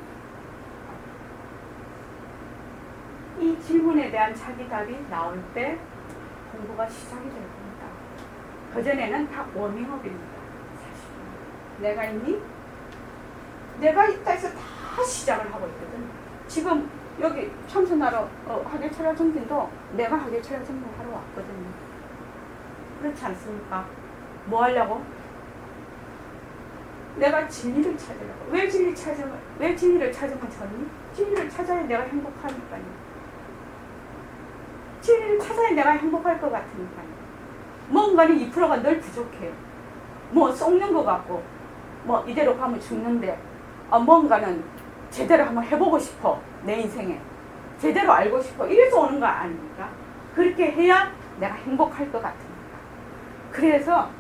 이 질문에 대한 자기 답이 나올 때 공부가 시작이 될 겁니다. 그전에는 다 워밍업입니다. 사실은. 내가 있니? 내가 있다 해서 다 시작을 하고 있거든. 지금 여기 참선하러 하계철야 정진도 내가 하계철야 정진하러 왔거든요. 그렇지 않습니까? 뭐 하려고? 내가 진리를 찾으려고. 왜 진리를 찾으면 좋니? 진리를 찾아야 내가 행복하니까요. 진리를 찾아야 내가 행복할 것 같으니까요. 뭔가는 2%가 늘 부족해요. 뭐 썩는 것 같고, 뭐 이대로 가면 죽는데, 뭔가는 제대로 한번 해보고 싶어. 내 인생에. 제대로 알고 싶어. 이래서 오는 거 아닙니까? 그렇게 해야 내가 행복할 것 같으니까. 그래서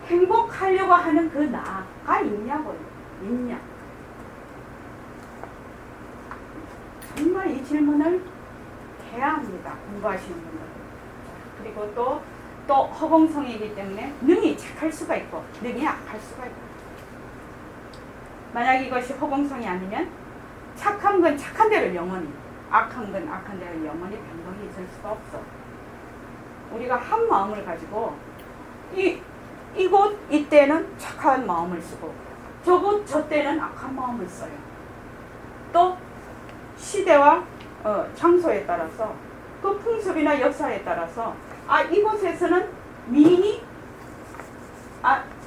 행복하려고 하는 그 나가 있냐고요. 있냐. 정말 이 질문을 해야 합니다. 공부하시는 분들. 그리고 또 허공성이기 때문에 능히 착할 수가 있고 능히 악할 수가 있고. 만약 이것이 허공성이 아니면 착한 건 착한 대로 영원히, 악한 건 악한 대로 영원히 변동이 있을 수가 없어. 우리가 한 마음을 가지고 이곳 이때는 착한 마음을 쓰고 저곳 저때는 악한 마음을 써요. 또 시대와 장소에 따라서 그 풍습이나 역사에 따라서 이곳에서는 미인이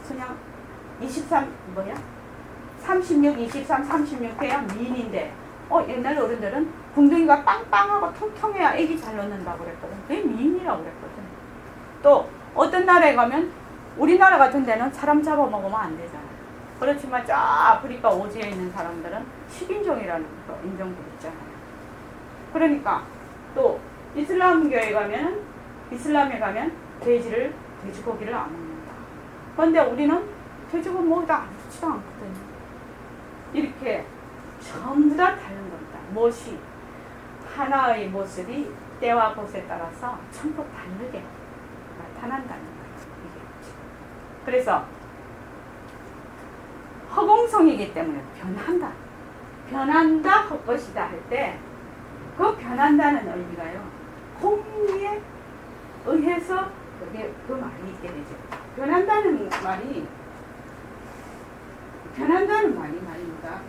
그냥 36, 23, 36 돼야 미인인데 옛날 어른들은 궁둥이가 빵빵하고 통통해야 애기 잘 낳는다고 그랬거든. 그게 미인이라고 그랬거든. 또 어떤 나라에 가면 우리나라 같은 데는 사람 잡아먹으면 안 되잖아. 그렇지만 저 아프리카 오지에 있는 사람들은 식인종이라는 인종도 있잖아요. 그러니까 또 이슬람에 가면 돼지고기를 안 먹는다. 그런데 우리는 돼지고기 먹어도 아무렇지도 않거든요. 이렇게 전부 다 다른 겁니다. 무엇이 하나의 모습이 때와 곳에 따라서 전부 다르게 나타난다는 거예요. 그래서 허공성이기 때문에 변한다 할 것이다 할 때 그 변한다는 의미가요. 공리에 의해서 그 말이 있게 되죠. 변한다는 말이 말입니다.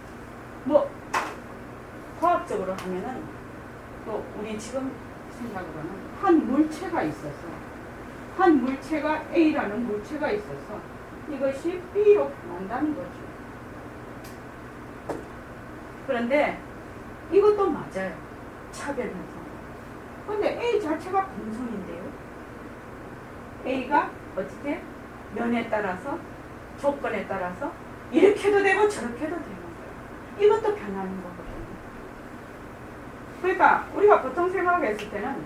뭐 과학적으로 하면은 또 우리 지금 생각으로는 한 물체가 있어서 한 물체가 A라는 물체가 있어서 이것이 B로 변한다는 거죠. 그런데 이것도 맞아요. 차별 현상. 그런데 A 자체가 공성인데요. A가 어떻게 면에 따라서 조건에 따라서 이렇게도 되고 저렇게도 되는 거예요. 이것도 변하는 거거든요. 그러니까 우리가 보통 생각했을 때는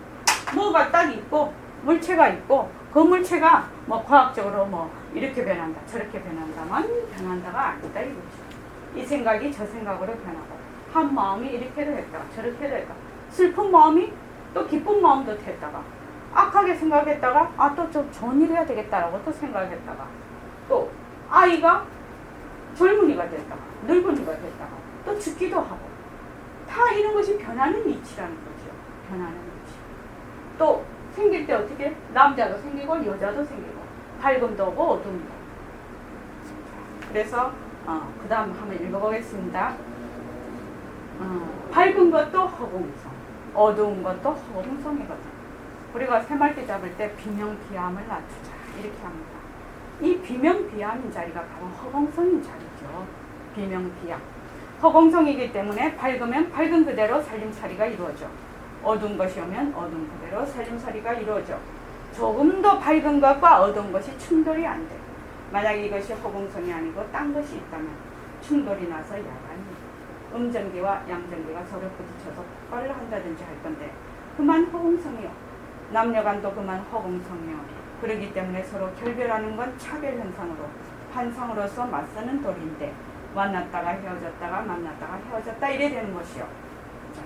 뭐가 딱 있고 물체가 있고 그 물체가 뭐 과학적으로 뭐 이렇게 변한다 저렇게 변한다만 변한다가 아니다 이거죠. 이 생각이 저 생각으로 변하고 한 마음이 이렇게도 했다가 저렇게도 했다가 슬픈 마음이 또 기쁜 마음도 됐다가 악하게 생각했다가 또 좀 좋은 일 해야 되겠다라고 또 생각했다가 또 아이가 젊은이가 됐다가 늙은이가 됐다가 또 죽기도 하고 다 이런 것이 변하는 이치라는 거죠. 변하는 이치. 또 생길 때 어떻게 남자도 생기고 여자도 생기고 밝음도 오고 어둠도. 그래서 그 다음 한번 읽어보겠습니다. 밝은 것도 허공성, 어두운 것도 허공성이거든. 우리가 새말띠 잡을 때 비명비암을 낮추자 이렇게 합니다. 이 비명비암인 자리가 바로 허공성인 자리죠. 비명비암. 허공성이기 때문에 밝으면 밝은 그대로 살림살이가 이루어져. 어두운 것이 오면 어두운 그대로 살림살이가 이루어져 조금 더 밝은 것과 어두운 것이 충돌이 안 돼. 만약 이것이 허공성이 아니고 딴 것이 있다면 충돌이 나서 야간이 음전기와 양전기가 서로 부딪혀서 폭발을 한다든지 할 건데 그만 허공성이요. 남녀간도 그만 허공성이요. 그렇기 때문에 서로 결별하는 건 차별 현상으로 환상으로서 맞서는 도리인데 만났다가 헤어졌다가 만났다가 헤어졌다 이래 되는 것이요. 자,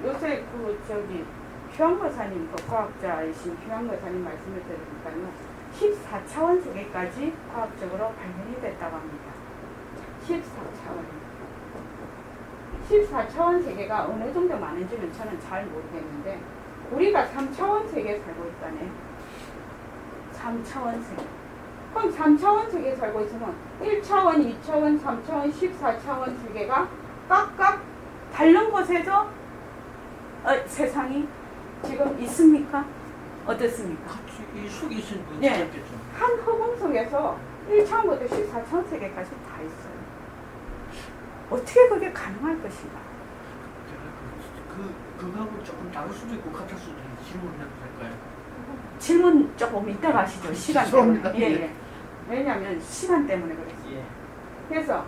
요새 휴양거사님, 과학자이신 휴양거사님 말씀을 들으니까요. 14차원 세계까지 과학적으로 발견이 됐다고 합니다. 14차원. 14차원 세계가 어느 정도 많은지는 저는 잘 모르겠는데 우리가 3차원 세계에 살고 있다네. 3차원 세계. 그럼 3차원 세계에 살고 있으면 1차원, 2차원, 3차원, 14차원 세계가 각각 다른 곳에서 세상이 지금 있습니까? 어떻습니까? 같이 이 속에 있으니까 예. 어떻겠죠. 한 허공 속에서 1차원부터 14차원 세계까지 다 있어요. 어떻게 그게 가능할 것인가? 그거하고 조금 다를 수도 있고 같을 수도 있고 질문해도 될까요? 질문 조금 이따가 하시죠. 시간 때문에. 죄송합니다. 예, 예. 왜냐하면 시간 때문에 그랬어요. 예. 그래서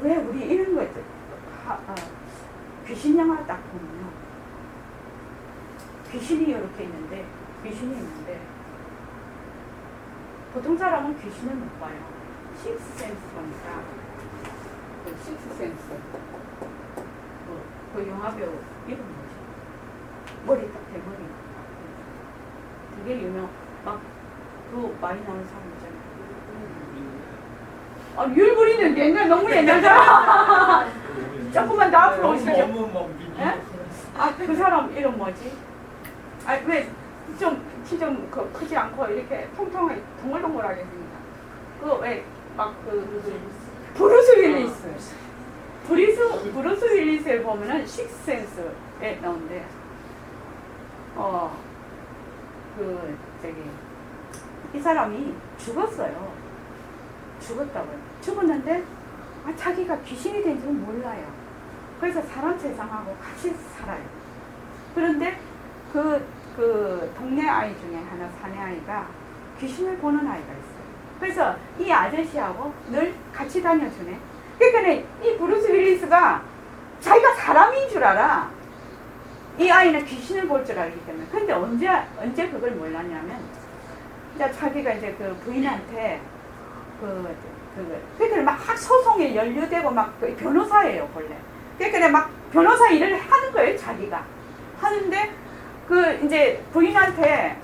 왜 우리 이런 것들 귀신 영화 딱 보면요. 귀신이 이렇게 있는데 보통 사람은 귀신을 못 봐요. 식스센스입니다. 식스센스. 그 영화배우 이름 뭐지? 머리 딱 대머리. 되게 유명. 막 그 많이 나오는 사람 있잖아요. 율브리는 옛날 너무 옛날잖아. 조금만 더 앞으로 오시죠. 예? 그 사람 이름 뭐지? 왜 좀 키 좀 크지 않고 이렇게 통통하게 동글동글하게 생긴다. 그 왜 막 브루스 윌리스. 브루스 윌리스에 보면은 식스센스에 나오는데 이 사람이 죽었어요. 죽었다고요. 죽었는데 자기가 귀신이 된 줄 몰라요. 그래서 사람 세상하고 같이 살아요. 그런데 그 동네 아이 중에 하나 사내 아이가 귀신을 보는 아이가 있어요. 그래서 이 아저씨하고 늘 같이 다녀주네. 그러니까 이 브루스 윌리스가 자기가 사람인 줄 알아. 이 아이는 귀신을 볼 줄 알기 때문에. 근데 언제 그걸 몰랐냐면, 이제 자기가 이제 그 부인한테 그러니까 막 소송에 연루되고 막 변호사예요, 원래. 그러니까 막 변호사 일을 하는 거예요, 자기가. 하는데, 이제 부인한테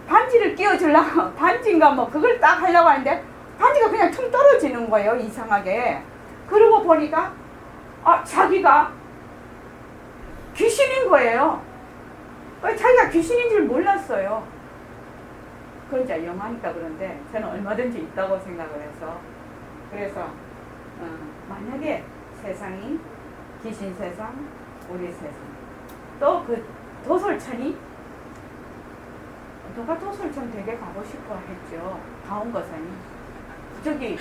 반지를 끼워주려고, 반지인가 뭐, 그걸 딱 하려고 하는데, 반지가 그냥 퉁 떨어지는 거예요, 이상하게. 그러고 보니까, 자기가 귀신인 거예요. 자기가 귀신인 줄 몰랐어요. 그건 이제 영화니까 그런데, 저는 얼마든지 있다고 생각을 해서. 그래서, 만약에 세상이 귀신 세상, 우리 세상. 또 도솔천이, 누가 도솔천 되게 가고 싶어 했죠. 가온거사님. 저기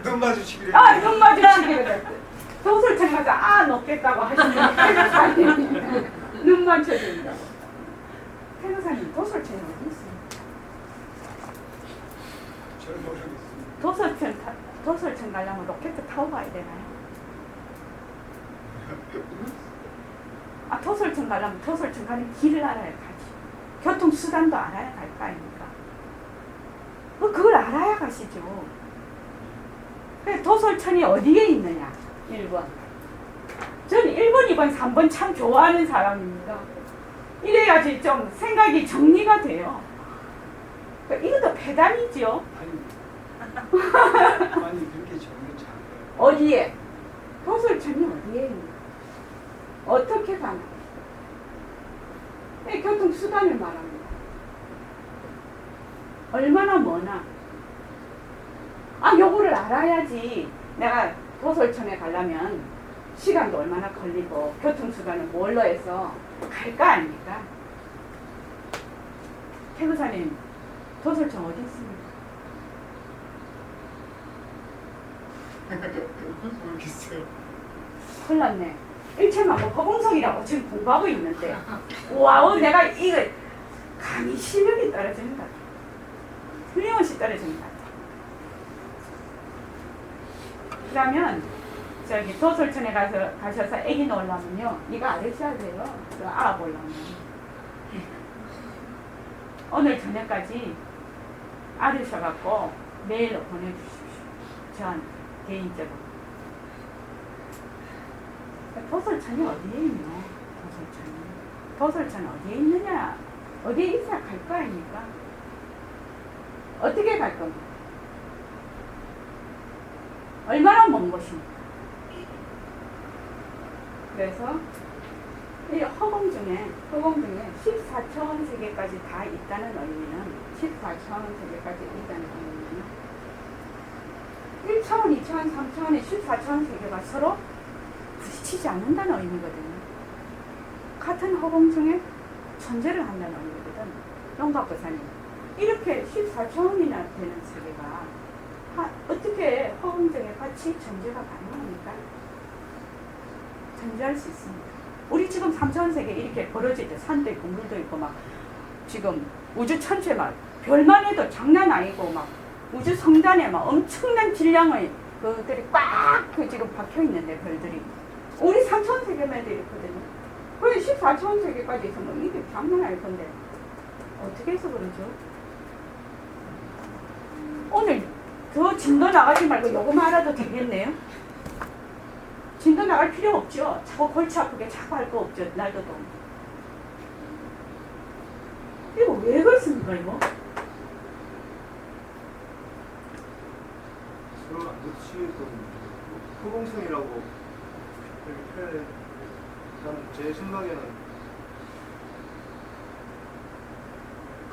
눈 마주치기를 눈 마주치기를 했어요. 도솔천 가서 넣겠다고 하시는 태교사님 눈 맞춰준다고. 태교사님 도솔천이 어디 있어요? 저는 모르겠습니다. 도솔천 가려면 로켓 타고 가야 되나요? 도솔천 가려면 도솔천 가는 길을 알아야 가지. 교통수단도 알아야 갈 거 아닙니까? 그걸 알아야 가시죠. 도솔천이 어디에 있느냐? 1번. 저는 1번, 2번, 3번 참 좋아하는 사람입니다. 이래야지 좀 생각이 정리가 돼요. 이것도 배단이죠. 아니 그렇게 정리 잘 해요. 어디에? 도솔천이 어디에 있냐? 어떻게 가나? 교통수단을 말합니다. 얼마나 머나? 요거를 알아야지 내가 도솔천에 가려면 시간도 얼마나 걸리고 교통수단을 뭘로 해서 갈 거 아닙니까? 태교사님, 도솔천 어디 있습니까? 모르겠어요. 큰일 났네. 일체만고 허공성이라고 지금 공부하고 있는데 와우 내가 이거 감히 실력이 떨어지는 것 같아. 틀림없이 떨어지는 것 같아. 그러면 저기 도솔촌에 가셔서 애기 놓으려면요 이거 알으셔야 돼요. 그거 알아보려면 오늘 저녁까지 알으셔갖고 메일로 보내주십시오. 저한테 개인적으로. 도솔천이 어디에 있노? 도솔천 어디에 있느냐? 어디에 있어야 갈 거 아닙니까? 어떻게 갈 겁니까? 얼마나 먼 곳입니까? 그래서 이 허공 중에 14차원 세계까지 다 있다는 의미는 14차원 세계까지 있다는 의미는 1차원, 2차원, 3차원의 14차원 세계가 서로 부딪히지 않는다는 의미거든요. 같은 허공 중에 존재를 한다는 의미거든. 영각거사님 이렇게 14차원이나 되는 세계가 어떻게 허공 중에 같이 존재가 가능합니까? 존재할 수 있습니다. 우리 지금 3차원 세계 이렇게 벌어질 때 산도 있고 물도 있고 막 지금 우주 전체 막 별만 해도 장난 아니고 막 우주 성단에 막 엄청난 질량의 그들이 꽉 지금 박혀 있는데 별들이 우리 3차원 세계만 해도 이렇거든요. 그래 14차원 세계까지 있으면 이게 장난 아닐 건데 어떻게 해서 그러죠? 오늘 더 진도 나가지 말고 요거만 알아도 되겠네요. 진도 나갈 필요 없죠. 자꾸 골치 아프게 자꾸 할 거 없죠. 날도 더워. 이거 왜 그렇습니까 이거? 서로 안 붙이거든요. 허공성이라고 이렇게 표현해. 제 생각에는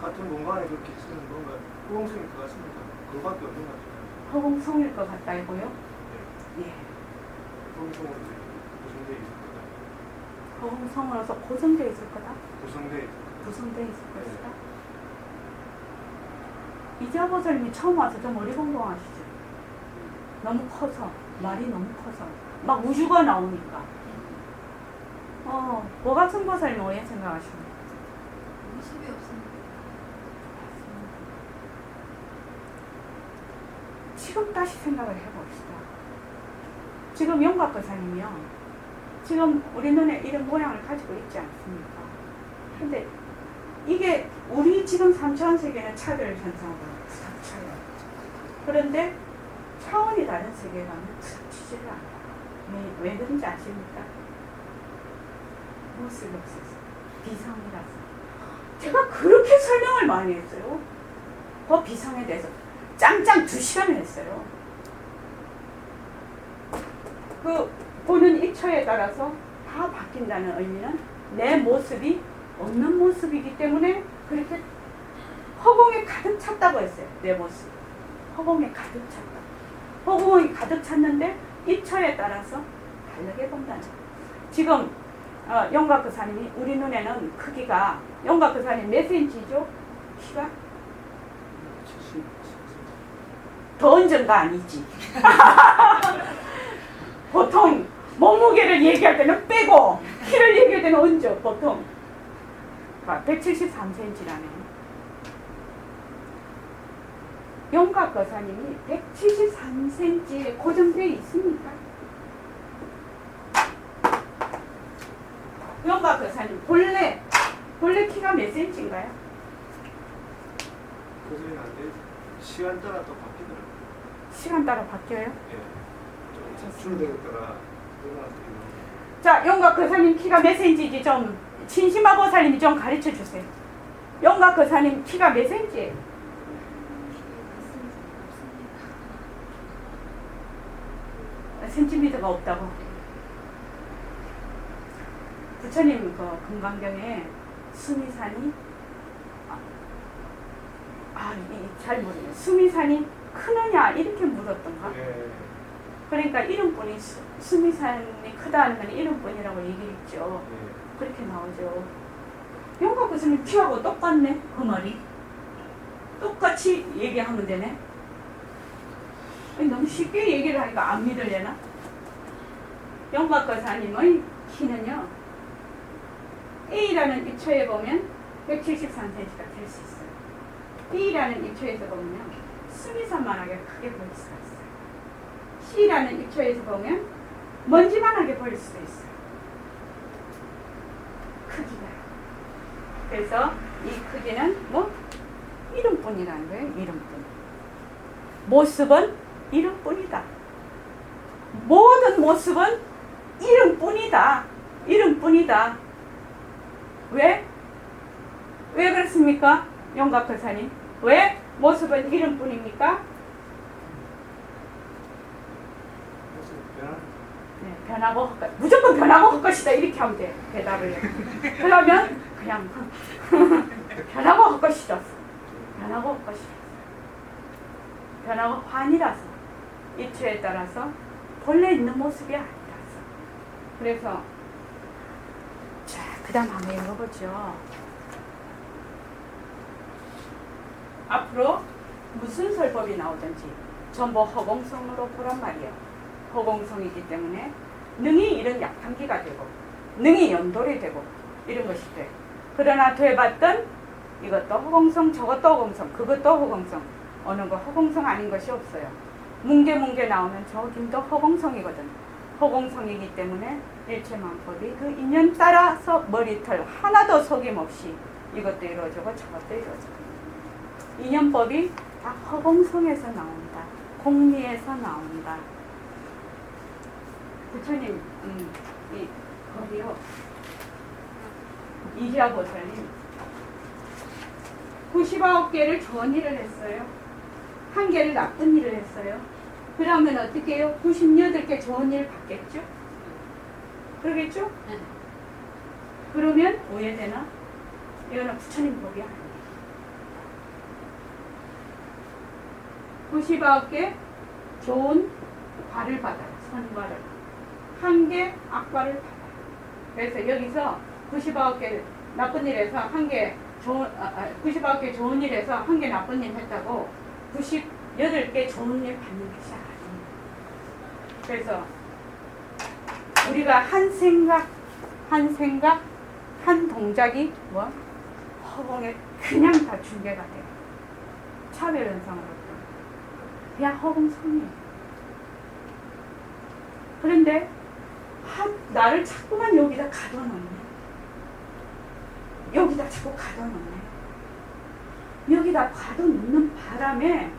같은 공간에 그렇게 쓰는 뭔가 허공성일 것 같습니다. 그거밖에 없는 것 같아요. 허공성일 것 같다고요? 네. 예. 허공성으로 구성되어 있을 거다. 허공성으로서 고정되어 있을 거다? 구성되어 있을 거다. 구성되어 있을 것이다? 이자보살님이 처음 와서 좀 어리광광하시죠? 너무 커서 말이 너무 커서 막 우주가 나오니까 보각성보살님 왜 생각하십니까? 모습이 없습니다. 지금 다시 생각을 해봅시다. 지금 영각거사님이요. 지금 우리 눈에 이런 모양을 가지고 있지 않습니까? 근데 이게 우리 지금 3차원 세계는 차별 현상으로 부딪혀요. 그런데 차원이 다른 세계관은 부딪히지를 않아요. 왜 그런지 아십니까? 모습이 없어서. 비상이라서. 제가 그렇게 설명을 많이 했어요. 그 비상에 대해서. 짱짱 2시간을 했어요. 그 보는 입처에 따라서 다 바뀐다는 의미는 내 모습이 없는 모습이기 때문에 그렇게 허공에 가득 찼다고 했어요. 내 모습. 허공에 가득 찼다. 허공이 가득 찼는데 입처에 따라서 다르게 본다는 거예요. 지금 영각거사님이 우리 눈에는 크기가 영각거사님 몇 센치죠? 키가? 70cm. 더 얹은 거 아니지. 보통 몸무게를 얘기할 때는 빼고 키를 얘기할 때는 얹어 보통. 173cm라네. 영각거사님이 173cm에 고정되어 있습니까? 영각거사님 본래 키가 몇 cm인가요? 그 소리는 안 돼. 시간 따라 또 바뀌더라고요. 시간 따라 바뀌어요? 예. 좀 줄어들었다가 늘어났더니 자, 영각거사님 키가 몇 cm인지 좀 신심아보살님이 좀 가르쳐 주세요. 영각거사님 키가 몇 cm예요? 센티미터가 없다고. 부처님 그 금강경에 수미산이 잘 모르겠어요. 수미산이 크느냐 이렇게 물었던가. 예. 그러니까 이름뿐이 수미산이 크다는 건 이름뿐이라고 얘기했죠. 예. 그렇게 나오죠. 영각거사님 키하고 똑같네 그 말이. 똑같이 얘기하면 되네. 너무 쉽게 얘기를 하니까 안 믿으려나? 영박거사님의 키는요, A라는 입초에 보면 173cm가 될 수 있어요. B라는 입초에서 보면요, 수미산만하게 크게 보일 수가 있어요. C라는 입초에서 보면 먼지만하게 보일 수도 있어요. 크기가. 그래서 이 크기는 뭐 이름뿐이라는 거예요. 이름뿐. 모습은 이름뿐이다. 모든 모습은 이름뿐이다. 이름뿐이다. 왜? 왜 그렇습니까? 영각거사님. 왜 모습은 이름뿐입니까? 네, 변하고 헛것, 무조건 변하고 헛것이다 이렇게 하면 돼. 대답을 해. 그러면 그냥 변하고 헛것이다. 변하고 헛것이다. 변하고 환이라서 입초에 따라서 본래 있는 모습이 아니라서. 그래서 자, 그 다음 한번 읽어보죠. 앞으로 무슨 설법이 나오든지 전부 허공성으로 보란 말이에요. 허공성이기 때문에 능히 이런 약한기가 되고 능히 연돌이 되고 이런 것이 돼. 그러나 돼봤던 이것도 허공성, 저것도 허공성, 그것도 허공성, 어느 거 허공성 아닌 것이 없어요. 뭉게뭉게 나오면 저긴도 허공성이거든. 허공성이기 때문에 일체만법이 그 인연 따라서 머리털 하나도 속임없이 이것도 이루어지고 저것도 이루어지고, 인연법이 다 허공성에서 나온다. 공리에서 나온다. 부처님, 거기요, 이지아 보살님 99개를 좋은 일을 했어요. 한 개를 나쁜 일을 했어요. 그러면 어떻게 해요? 98개 좋은 일 받겠죠? 그러겠죠? 네. 그러면 오해되나? 이거는 부처님 법이 아니에요. 99개 좋은 발을 받아요. 선발을. 한 개 악발을 받아요. 그래서 여기서 99개 나쁜 일에서 한 개 좋은, 99개 좋은 일에서 한 개 나쁜 일 했다고 98개 좋은 일 받는 것이 아니에요. 그래서 우리가 한 생각, 한 동작이 뭐? 허공에 그냥 다 중계가 돼요. 차별현상으로. 그냥 허공성이에요. 그런데 나를 자꾸만 여기다 가둬놓네. 여기다 자꾸 가둬놓네. 여기다 가둬놓는 바람에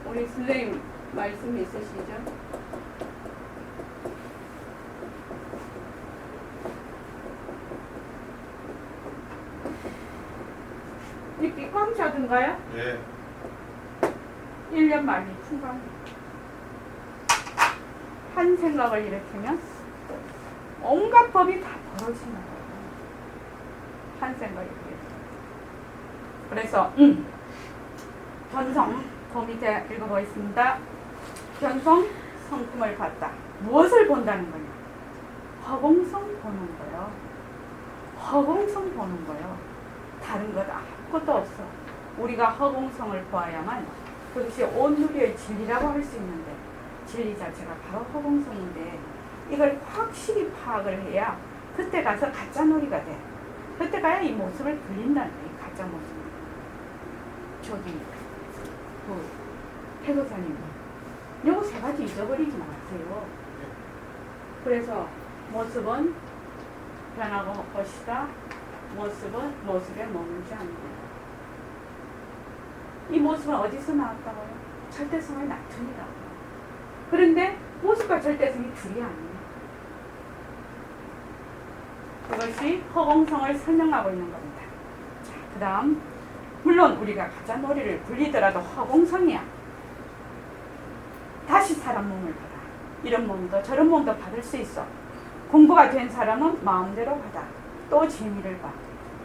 우리 선생님 말씀 있으시죠? 이렇게 꽝 차든가요? 네. 1년 만에 풍광. 한 생각을 일으키면 온갖 법이 다 벌어지는 거예요. 한 생각이 그래서 견성, 그 밑에 읽어보겠습니다. 견성, 성품을 봤다. 무엇을 본다는 거냐? 허공성 보는 거예요. 허공성 보는 거예요. 다른 것 아무것도 없어. 우리가 허공성을 보아야만 그것이 온누리의 진리라고 할 수 있는데, 진리 자체가 바로 허공성인데 이걸 확실히 파악을 해야 그때 가서 가짜놀이가 돼. 그때 가야 이 모습을 들린다는 거야. 이 가짜 모습. 저기 태도사님 요거 세 가지 잊어버리지 마세요. 그래서 모습은 변하고 것이다. 모습은 모습에 머물지 않는다. 이 모습은 어디서 나왔다고요? 절대성의 나중이라고요. 그런데 모습과 절대성이 둘이 아니에요. 그것이 허공성을 설명하고 있는 겁니다. 자, 그 다음 물론 우리가 가짜놀이를 굴리더라도 허공성이야. 다시 사람 몸을 받아. 이런 몸도 저런 몸도 받을 수 있어. 공부가 된 사람은 마음대로 받아. 또 재미를 봐.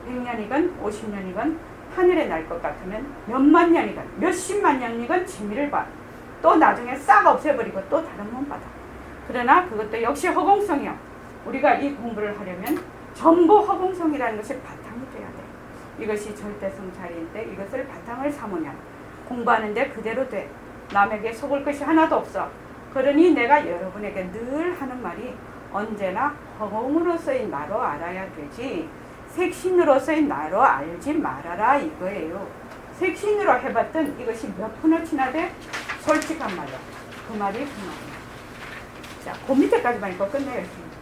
100년이건 50년이건 하늘에 날 것 같으면 몇만 년이건 몇십만 년이건 재미를 봐. 또 나중에 싹 없애버리고 또 다른 몸 받아. 그러나 그것도 역시 허공성이요. 우리가 이 공부를 하려면 전부 허공성이라는 것이 바탕이 돼야 돼. 이것이 절대성 자리인데 이것을 바탕을 삼으면 공부하는데 그대로 돼. 남에게 속을 것이 하나도 없어. 그러니 내가 여러분에게 늘 하는 말이 언제나 허공으로서의 나로 알아야 되지 색신으로서의 나로 알지 말아라 이거예요. 색신으로 해봤던 이것이 몇 푼을 치나돼? 솔직한 말로 그 말이 그 말이야. 자, 그 밑에까지만 읽고 끝내겠습니다.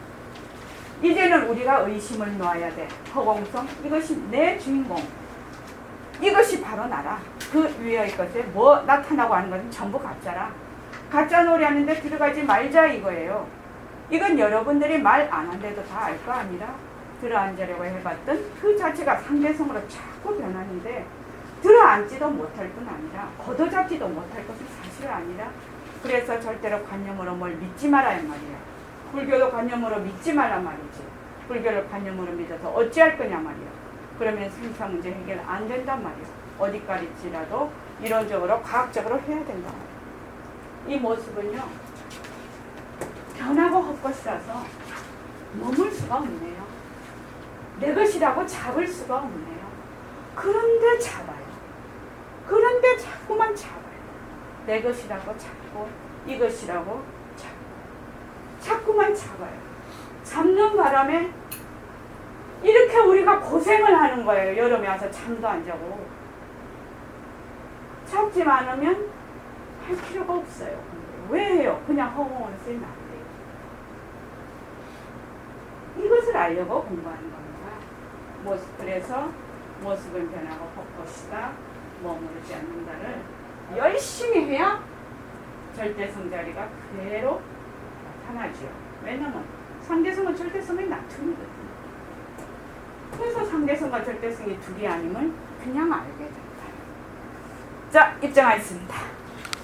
이제는 우리가 의심을 놓아야 돼. 허공성, 이것이 내 주인공. 이것이 바로 나라. 그 위의 것에 뭐 나타나고 하는 것은 전부 가짜라. 가짜 놀이 하는데 들어가지 말자 이거예요. 이건 여러분들이 말 안 한데도 다 알 거 아니라 들어앉으려고 해봤던 그 자체가 상대성으로 자꾸 변하는데 들어앉지도 못할 뿐 아니라 걷어잡지도 못할 것은 사실 아니라 그래서 절대로 관념으로 뭘 믿지 말아야 말이야. 불교도 관념으로 믿지 말란 말이지. 불교를 관념으로 믿어서 어찌할 거냐 말이야. 그러면 생사 문제 해결 안 된단 말이야. 어디까지라도 이론적으로 과학적으로 해야 된단 말이야. 이 모습은요. 변하고 헛것이라서 머물 수가 없네요. 내 것이라고 잡을 수가 없네요. 그런데 잡아요. 그런데 자꾸만 잡아요. 내 것이라고 잡고 이것이라고 잡고 자꾸만 잡아요. 잡는 바람에 이렇게 우리가 고생을 하는 거예요. 여름에 와서 잠도 안 자고. 잡지 않으면 할 필요가 없어요. 왜 해요? 그냥 허공으로 쓰이면 안 돼요. 이것을 알려고 공부하는 겁니다. 그래서 모습은 변하고 헛것이다. 머무르지 않는다를 열심히 해야 절대성 자리가 그대로 나타나죠. 왜냐면 상대성은 절대성의 나툼이거든요. 그래서 상대성과 절대성이 둘이 아님을 그냥 알게 된다. 자, 입장하겠습니다.